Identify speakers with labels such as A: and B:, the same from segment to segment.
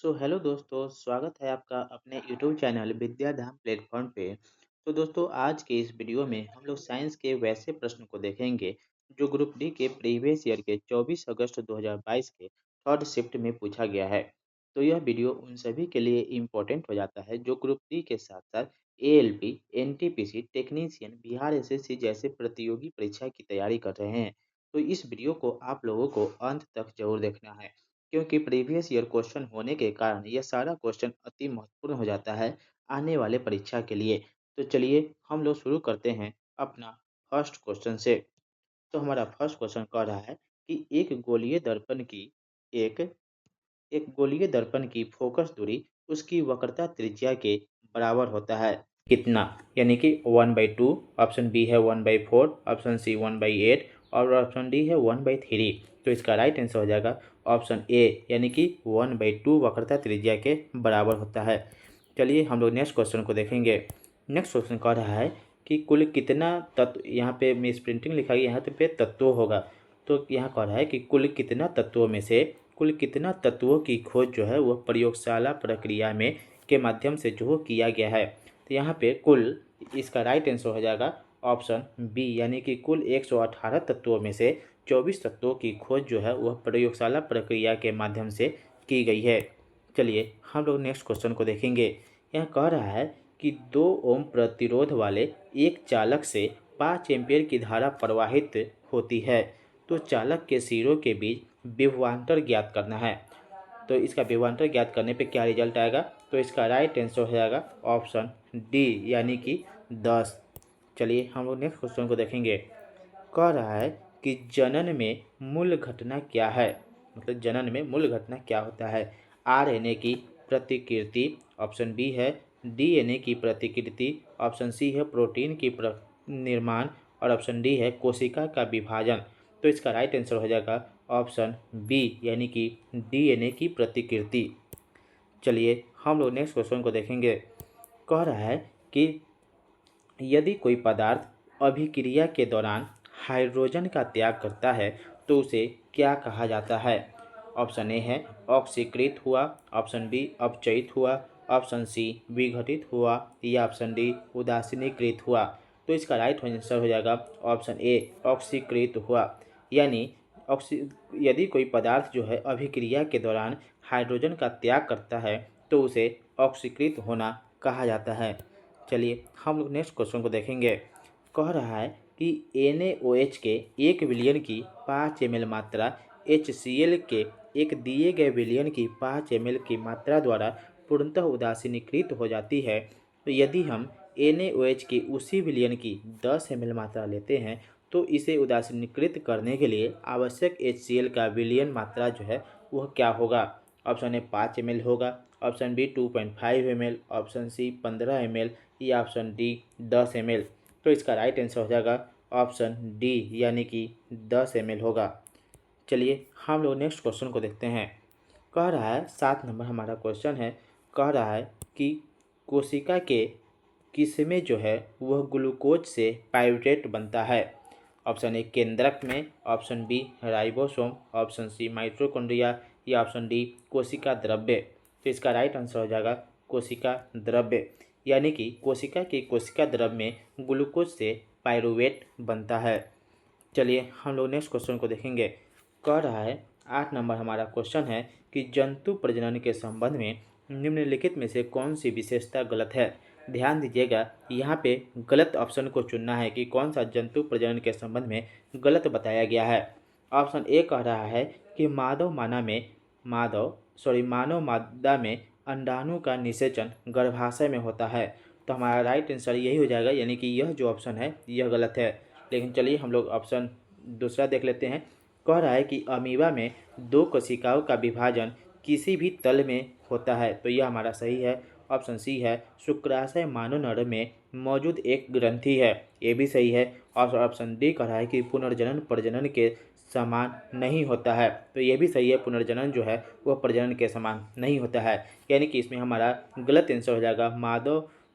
A: Hello दोस्तों, स्वागत है आपका अपने यूट्यूब चैनल विद्याधाम प्लेटफॉर्म पे। तो दोस्तों, आज के इस वीडियो में हम लोग साइंस के वैसे प्रश्न को देखेंगे जो ग्रुप डी के प्रीवियस ईयर के 24 अगस्त 2022 के थर्ड शिफ्ट में पूछा गया है। तो यह वीडियो उन सभी के लिए इम्पोर्टेंट हो जाता है जो ग्रुप डी के साथ साथ ALP, NTPC, technician, Bihar SSC जैसे प्रतियोगी परीक्षा की तैयारी कर रहे हैं। तो इस वीडियो को आप लोगों को अंत तक जरूर देखना है, क्योंकि प्रीवियस ईयर क्वेश्चन होने के कारण यह सारा क्वेश्चन अति महत्वपूर्ण हो जाता है आने वाले परीक्षा के लिए। तो चलिए हम लोग शुरू करते हैं अपना फर्स्ट क्वेश्चन से। तो हमारा फर्स्ट क्वेश्चन कह रहा है कि एक एक गोलीय दर्पण की फोकस दूरी उसकी वक्रता त्रिज्या के बराबर होता है। कितना? यानी कि 1/2, ऑप्शन बी है 1/4, ऑप्शन सी 1/8 और ऑप्शन डी है 1/3। तो इसका राइट आंसर हो जाएगा ऑप्शन ए, यानी कि 1/2 वक्रता त्रिज्या के बराबर होता है। चलिए हम लोग नेक्स्ट क्वेश्चन को देखेंगे। नेक्स्ट क्वेश्चन कह रहा है कि कुल कितना तत्व, यहाँ पे मिस प्रिंटिंग लिखा गया, यहाँ पे तत्वों होगा। तो यहाँ कह रहा है कि कुल कितना तत्वों की खोज जो है वह प्रयोगशाला प्रक्रिया में के माध्यम से जो किया गया है। तो यहाँ पे कुल, इसका राइट आंसर हो जाएगा ऑप्शन बी, यानी कि कुल 118 तत्वों में से 24 तत्वों की खोज जो है वह प्रयोगशाला प्रक्रिया के माध्यम से की गई है। चलिए हम लोग नेक्स्ट क्वेश्चन को देखेंगे। यह कह रहा है कि 2 ओम प्रतिरोध वाले एक चालक से 5 एम्पीयर की धारा प्रवाहित होती है। तो चालक के सिरों के बीच विभवांतर ज्ञात करना है। तो इसका विभवांतर ज्ञात करने पे क्या रिजल्ट आएगा? तो इसका राइट आंसर हो जाएगा ऑप्शन डी, यानी कि 10। चलिए हम लोग नेक्स्ट क्वेश्चन को देखेंगे। कह रहा है कि जनन में मूल घटना क्या है, मतलब जनन में मूल घटना क्या होता है? आरएनए की प्रतिकृति, ऑप्शन बी है डीएनए की प्रतिकृति, ऑप्शन सी है प्रोटीन की निर्माण और ऑप्शन डी है कोशिका का विभाजन। तो इसका राइट आंसर हो जाएगा ऑप्शन बी, यानी कि डीएनए की प्रतिकृति। चलिए हम लोग नेक्स्ट क्वेश्चन को देखेंगे। कह रहा है कि यदि कोई पदार्थ अभिक्रिया के दौरान हाइड्रोजन का त्याग करता है तो उसे क्या कहा जाता है? ऑप्शन ए है ऑक्सीकृत हुआ, ऑप्शन बी अपचयित हुआ, ऑप्शन सी विघटित हुआ या ऑप्शन डी उदासीनीकृत हुआ। तो इसका राइट आंसर हो जाएगा ऑप्शन ए, ऑक्सीकृत हुआ। यानी ऑक्सी यदि कोई पदार्थ जो है अभिक्रिया के दौरान हाइड्रोजन का त्याग करता है तो उसे ऑक्सीकृत होना कहा जाता है। चलिए हम लोग नेक्स्ट क्वेश्चन को देखेंगे। कह रहा है कि NaOH के 1 विलियन की 5 ml मात्रा HCl के एक दिए गए विलियन की 5 ml की मात्रा द्वारा पूर्णतः उदासीनीकृत हो जाती है। तो यदि हम NaOH की उसी विलियन की 10 ml मात्रा लेते हैं तो इसे उदासीनीकृत करने के लिए आवश्यक HCl का विलियन मात्रा जो है वह क्या होगा? ऑप्शन ए 5 ml होगा, option B 2.5 ml, option C 15 ml या ऑप्शन डी 10 ml। तो इसका राइट आंसर हो जाएगा ऑप्शन डी, यानी कि 10 ml होगा। चलिए हम लोग नेक्स्ट क्वेश्चन को देखते हैं। कह रहा है 7 नंबर हमारा क्वेश्चन है। कह रहा है कि कोशिका के किस्में जो है वह ग्लूकोज से पाइरूवेट बनता है। ऑप्शन ए केंद्रक में, option B ribosome, option C mitochondria या ऑप्शन डी कोशिका द्रव्य। तो इसका राइट आंसर हो जाएगा कोशिका द्रव्य, यानी कि कोशिका की कोशिका द्रव्य में ग्लूकोज से पाइरूवेट बनता है। चलिए हम लोग नेक्स्ट क्वेश्चन को देखेंगे। कह रहा है 8 नंबर हमारा क्वेश्चन है कि जंतु प्रजनन के संबंध में निम्नलिखित में से कौन सी विशेषता गलत है? ध्यान दीजिएगा, यहाँ पे गलत ऑप्शन को चुनना है कि कौन सा जंतु प्रजनन के संबंध में गलत बताया गया है। ऑप्शन ए कह रहा है कि मानव मादा में अंडाणु का निषेचन गर्भाशय में होता है। तो हमारा राइट आंसर यही हो जाएगा, यानी कि यह जो ऑप्शन है यह गलत है। लेकिन चलिए हम लोग ऑप्शन दूसरा देख लेते हैं। कह रहा है कि अमीबा में 2 कोशिकाओं का विभाजन किसी भी तल में होता है। तो यह हमारा सही है, ऑप्शन सी है शुक्राशय मानव नर में मौजूद एक ग्रंथि है, ये भी सही है। और ऑप्शन डी कह रहा है कि पुनर्जनन प्रजनन के समान नहीं होता है। तो ये भी सही है, पुनर्जनन जो है वह प्रजनन के समान नहीं होता है। यानी कि इसमें हमारा गलत आंसर हो जाएगा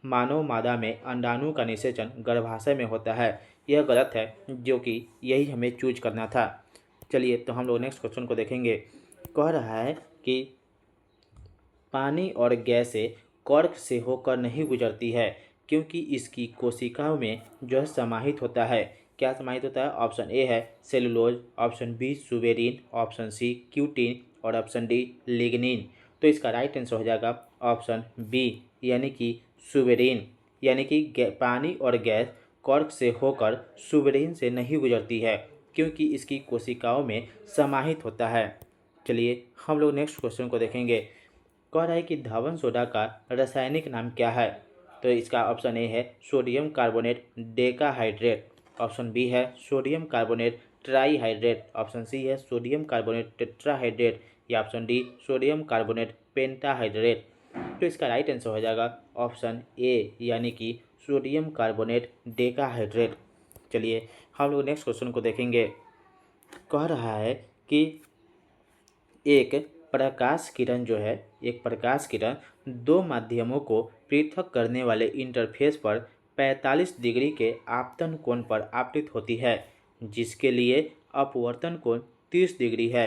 A: मानव मादा में अंडाणु का निषेचन गर्भाशय में होता है। यह गलत है, जो कि यही हमें चूज करना था। चलिए तो हम लोग नेक्स्ट क्वेश्चन को देखेंगे। कह रहा है कि पानी और गैस से कॉर्क से होकर नहीं गुजरती है क्योंकि इसकी कोशिकाओं में जो है समाहित होता है। क्या समाहित होता है? ऑप्शन ए है cellulose, option B suberin, option C cutin और ऑप्शन डी लिग्निन। तो इसका राइट आंसर हो जाएगा ऑप्शन बी यानी कि सुबेरिन। यानी कि पानी और गैस कॉर्क से होकर सुबेरिन से नहीं गुजरती है क्योंकि इसकी कोशिकाओं में समाहित होता है। चलिए हम लोग नेक्स्ट क्वेश्चन को देखेंगे। कह रहा है कि धावन सोडा का रासायनिक नाम क्या है? तो इसका ऑप्शन ए है sodium carbonate decahydrate, option B है sodium carbonate trihydrate, option C है सोडियम कार्बोनेट टेट्राहाइड्रेट या option D sodium carbonate pentahydrate. तो इसका राइट आंसर हो जाएगा ऑप्शन ए यानी कि सोडियम कार्बोनेट डेकाहाइड्रेट। चलिए हम लोग नेक्स्ट क्वेश्चन को देखेंगे। कह रहा है कि एक प्रकाश किरण जो है, एक प्रकाश किरण दो माध्यमों को पृथक करने वाले इंटरफेस पर 45 डिग्री के आपतन कोण पर आपतित होती है जिसके लिए अपवर्तन कोण 30 डिग्री है।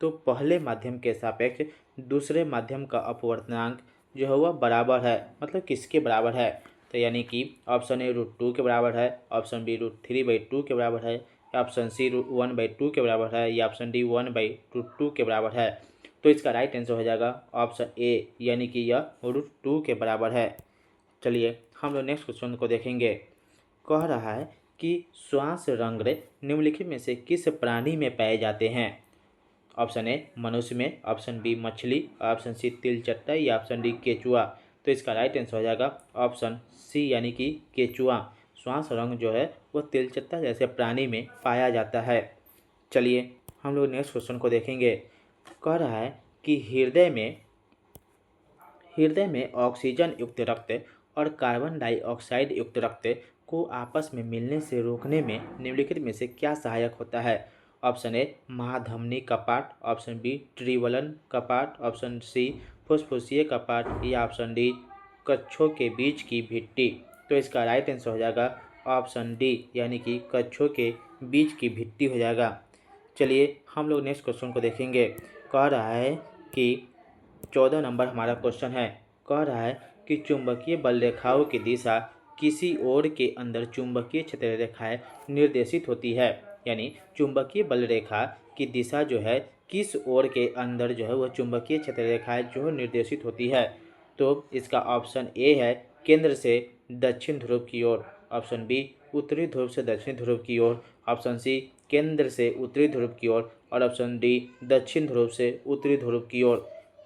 A: तो पहले माध्यम के सापेक्ष दूसरे माध्यम का अपवर्तनांक जो है वह बराबर है, मतलब किसके बराबर है? तो यानी कि ऑप्शन ए √2 के बराबर है, ऑप्शन बी √3/2 के बराबर है, ऑप्शन सी 1/2 के बराबर है या ऑप्शन डी 1/√2 के बराबर है। तो इसका राइट आंसर हो जाएगा ऑप्शन ए यानी कि यह √2 के बराबर है। चलिए हम लोग नेक्स्ट क्वेश्चन को देखेंगे। कह रहा है कि श्वास रंध्र निम्नलिखित में से किस प्राणी में पाए जाते हैं? ऑप्शन ए मनुष्य में, ऑप्शन बी मछली, ऑप्शन सी तिलचट्टा या ऑप्शन डी केचुआ। तो इसका राइट आंसर हो जाएगा ऑप्शन सी यानी कि केचुआ। श्वास रंग जो है वो तिलचट्टा जैसे प्राणी में पाया जाता है। चलिए हम लोग नेक्स्ट क्वेश्चन को देखेंगे। कह रहा है कि हृदय में ऑक्सीजन युक्त रक्त और कार्बन डाइऑक्साइड युक्त रक्त को आपस में मिलने से रोकने में निम्नलिखित में से क्या सहायक होता है? ऑप्शन ए महाधमनी कपाट, ऑप्शन बी ट्रिवलन कपाट, ऑप्शन सी फुसफुसीय कपाट या ऑप्शन डी कच्छों के बीच की भित्ति। तो इसका राइट आंसर हो जाएगा ऑप्शन डी यानी कि कच्छों के बीच की भित्ति हो जाएगा। चलिए हम लोग नेक्स्ट क्वेश्चन को देखेंगे। कह रहा है कि 14 नंबर हमारा क्वेश्चन है। कह रहा है कि चुंबकीय बल रेखाओं की दिशा किसी ओर के अंदर चुंबकीय क्षेत्र रेखाएं निर्देशित होती है, यानी चुंबकीय बल रेखा की दिशा जो है किस ओर के अंदर जो है वह चुंबकीय क्षेत्र रेखाएं जो निर्देशित होती है। तो इसका ऑप्शन ए है केंद्र से दक्षिण ध्रुव की ओर, ऑप्शन बी उत्तरी ध्रुव से दक्षिण ध्रुव की ओर, ऑप्शन सी केंद्र से उत्तरी ध्रुव की ओर और ऑप्शन डी दक्षिण ध्रुव से उत्तरी ध्रुव की ओर।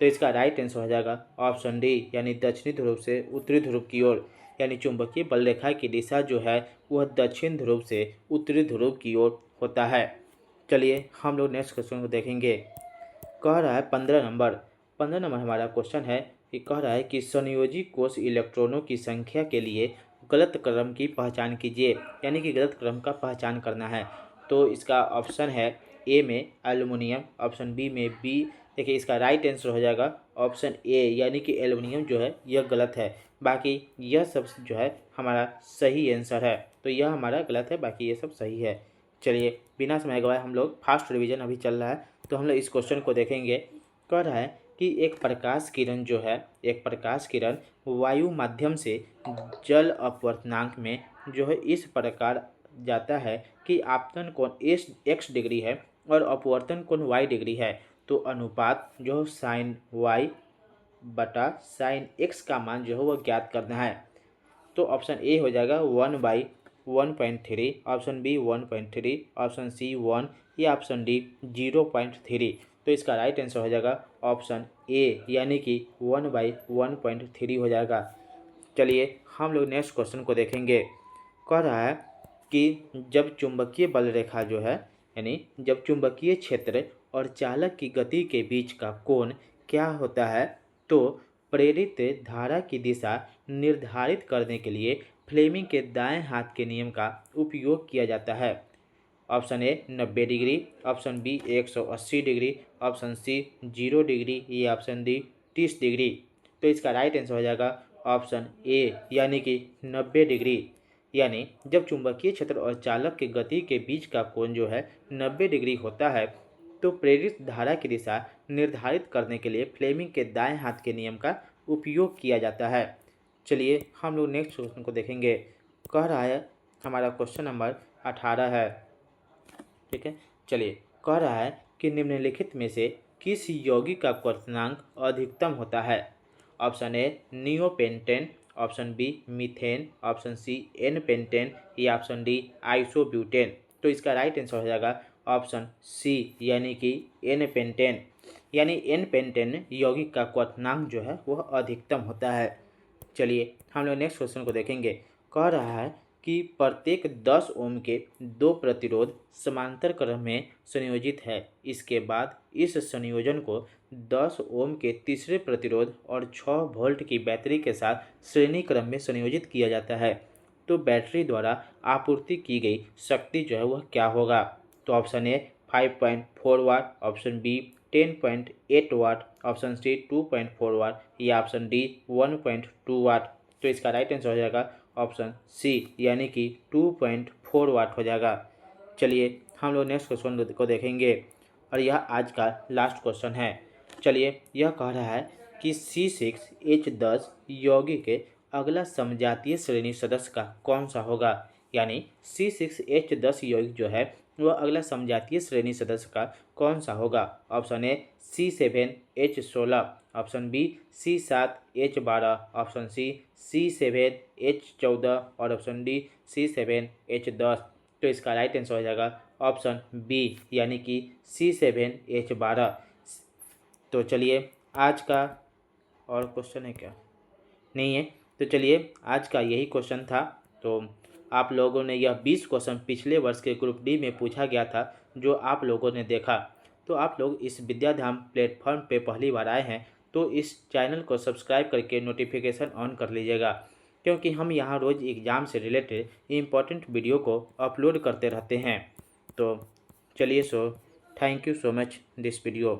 A: तो इसका राइट आंसर हो जाएगा ऑप्शन डी यानी दक्षिणी ध्रुव से उत्तरी ध्रुव की ओर। यानी चुंबकीय बल रेखा की दिशा जो है वह दक्षिण ध्रुव से उत्तरी ध्रुव की ओर होता है। चलिए हम लोग नेक्स्ट क्वेश्चन को देखेंगे। कह रहा है 15 नंबर हमारा क्वेश्चन है कि कह रहा है कि संयोजी कोष इलेक्ट्रॉनों की संख्या के लिए गलत क्रम की पहचान कीजिए, यानी कि गलत क्रम का पहचान करना है। तो इसका ऑप्शन है ए में एल्युमिनियम, ऑप्शन बी में बी। देखिए इसका राइट आंसर हो जाएगा ऑप्शन ए यानी कि एल्युमिनियम जो है यह गलत है, बाकी यह सब जो है हमारा सही आंसर है। तो यह हमारा गलत है, बाकी ये सब सही है। चलिए बिना समय गवाए हम लोग फास्ट रिवीजन अभी चल रहा है तो हम लोग इस क्वेश्चन को देखेंगे। कह रहा है कि एक प्रकाश किरण जो है, एक प्रकाश किरण वायु माध्यम से जल अपवर्तनांक में जो है इस प्रकार जाता है कि आपतन कोण x डिग्री है और अपवर्तन कोण y डिग्री है। तो अनुपात जो साइन y बटा साइन x का मान जो है वो ज्ञात करना है। तो ऑप्शन ए हो जाएगा 1/1.3, ऑप्शन बी 1.3, ऑप्शन सी 1 या ऑप्शन डी 0.3। तो इसका राइट आंसर हो जाएगा ऑप्शन ए यानी कि 1/1.3 हो जाएगा। चलिए हम लोग नेक्स्ट क्वेश्चन को देखेंगे। कह रहा है कि जब चुंबकीय बल रेखा जो है, यानी जब चुंबकीय क्षेत्र और चालक की गति के बीच का कोण क्या होता है, तो प्रेरित धारा की दिशा निर्धारित करने के लिए फ्लेमिंग के दाएं हाथ के नियम का उपयोग किया जाता है। Option A 90 degree, option B 180 degree, option C 0 degree या ऑप्शन डी 30 डिग्री। तो इसका राइट आंसर हो जाएगा ऑप्शन ए यानी कि 90 डिग्री। यानी जब चुंबकीय क्षेत्र और चालक की गति के बीच का कोण जो है 90 डिग्री होता है तो प्रेरित धारा की दिशा निर्धारित करने के लिए फ्लेमिंग के दाएं हाथ के नियम का उपयोग किया जाता है। चलिए हम लोग नेक्स्ट क्वेश्चन को देखेंगे। कह रहा है, हमारा क्वेश्चन नंबर 18 है। ठीक है, चलिए कह रहा है कि निम्नलिखित में से किस यौगिक का क्वथनांक अधिकतम होता है। Option A neopentane, option B methane, option C N pentane या ऑप्शन डी आइसोब्यूटेन। तो इसका राइट आंसर हो जाएगा ऑप्शन सी यानी कि एन पेंटेन। यानी एन पेंटेन यौगिक का क्वथनांक जो है वह अधिकतम होता है। चलिए हम लोग नेक्स्ट क्वेश्चन को देखेंगे। कह रहा है कि प्रत्येक 10 ओम के 2 प्रतिरोध समांतर क्रम में संयोजित है। इसके बाद इस संयोजन को 10 ओम के तीसरे प्रतिरोध और 6 वोल्ट की बैटरी के साथ श्रेणी क्रम में संयोजित किया जाता है। तो बैटरी द्वारा आपूर्ति की गई शक्ति जो है वह क्या होगा। तो option A 5.4 watt, option B 10.8 watt, option C 2.4 watt या ऑप्शन डी 1.2 वाट। तो इसका राइट आंसर हो जाएगा ऑप्शन सी यानी कि 2.4 वाट हो जाएगा। चलिए हम लोग नेक्स्ट क्वेश्चन को देखेंगे और यह आज का लास्ट क्वेश्चन है। चलिए यह कह रहा है कि C6H10 यौगिक के अगला समजातीय श्रेणी सदस्य का कौन सा होगा। यानी C6H10 यौगिक जो है वह अगला समजातीय श्रेणी सदस्य का कौन सा होगा। Option A C7H16, option B C7H12, option C C7H14 और ऑप्शन डी C7H10। तो इसका राइट आंसर हो जाएगा ऑप्शन बी यानी कि C7H12। तो चलिए आज का और क्वेश्चन है क्या, नहीं है। तो चलिए आज का यही क्वेश्चन था। तो आप लोगों ने यह 20 क्वेश्चन पिछले वर्ष के ग्रुप डी में पूछा गया था जो आप लोगों ने देखा। तो आप लोग इस विद्याधाम प्लेटफॉर्म पे पहली बार आए हैं तो इस चैनल को सब्सक्राइब करके नोटिफिकेशन ऑन कर लीजिएगा, क्योंकि हम यहाँ रोज़ एग्ज़ाम से रिलेटेड इम्पोर्टेंट वीडियो को अपलोड करते रहते हैं। तो चलिए thank you so much this video.